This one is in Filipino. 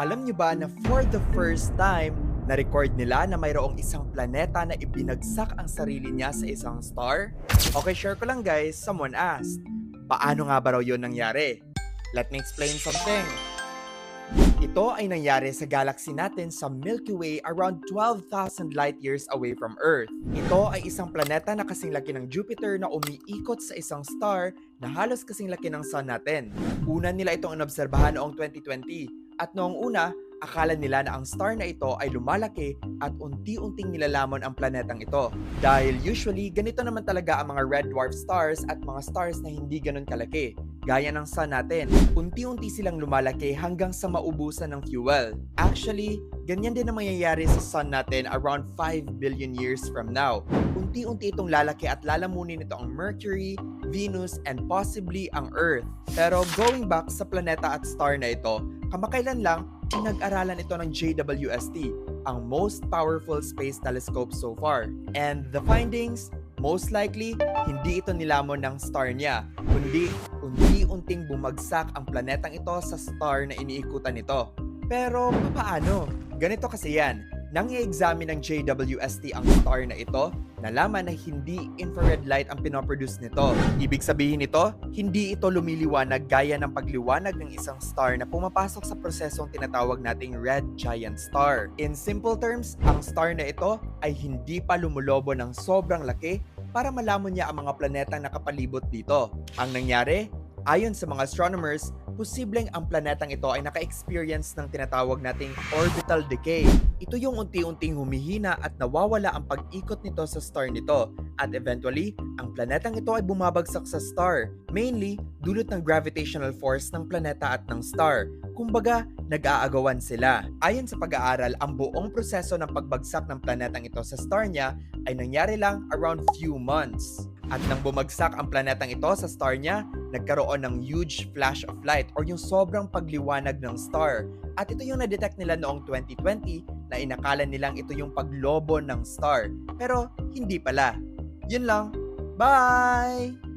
Alam niyo ba na for the first time, na-record nila na mayroong isang planeta na ibinagsak ang sarili niya sa isang star? Okay, share ko lang guys, someone asked. Paano nga ba raw yun nangyari? Let me explain something. Ito ay nangyari sa galaxy natin sa Milky Way around 12,000 light years away from Earth. Ito ay isang planeta na kasing laki ng Jupiter na umiikot sa isang star na halos kasing laki ng Sun natin. Una nila itong inobserbahan noong 2020 at noong una, akala nila na ang star na ito ay lumalaki at unti-unting nilalamon ang planetang ito. Dahil usually, ganito naman talaga ang mga red dwarf stars at mga stars na hindi ganun kalaki. Gaya ng Sun natin, unti-unti silang lumalaki hanggang sa maubusan ng fuel. Actually, ganyan din ang mangyayari sa Sun natin around 5 billion years from now. Unti-unti itong lalaki at lalamunin ito ang Mercury, Venus, and possibly ang Earth. Pero going back sa planeta at star na ito, kamakailan lang, pinag-aralan ito ng JWST, ang most powerful space telescope so far. And the findings, most likely, hindi ito nilamon ng star niya, kundi unti-unting bumagsak ang planetang ito sa star na iniikutan nito. Pero papaano? Ganito kasi yan. Nang i-examine ng JWST ang star na ito, nalaman na hindi infrared light ang pinoproduce nito. Ibig sabihin nito, hindi ito lumiliwanag gaya ng pagliwanag ng isang star na pumapasok sa prosesong tinatawag nating red giant star. In simple terms, ang star na ito ay hindi pa lumulobo ng sobrang laki para malamon niya ang mga planetang nakapalibot dito. Ang nangyari, ayon sa mga astronomers, posibleng ang planetang ito ay naka-experience ng tinatawag nating orbital decay. Ito yung unti-unting humihina at nawawala ang pag-ikot nito sa star nito. At eventually, ang planetang ito ay bumabagsak sa star. Mainly, dulot ng gravitational force ng planeta at ng star. Kumbaga, nag-aagawan sila. Ayon sa pag-aaral, ang buong proseso ng pagbagsak ng planetang ito sa star niya ay nangyari lang around few months. At nang bumagsak ang planetang ito sa star niya, nagkaroon ng huge flash of light or yung sobrang pagliwanag ng star. At ito yung na-detect nila noong 2020 na inakala nilang ito yung paglobo ng star. Pero hindi pala. Yun lang. Bye!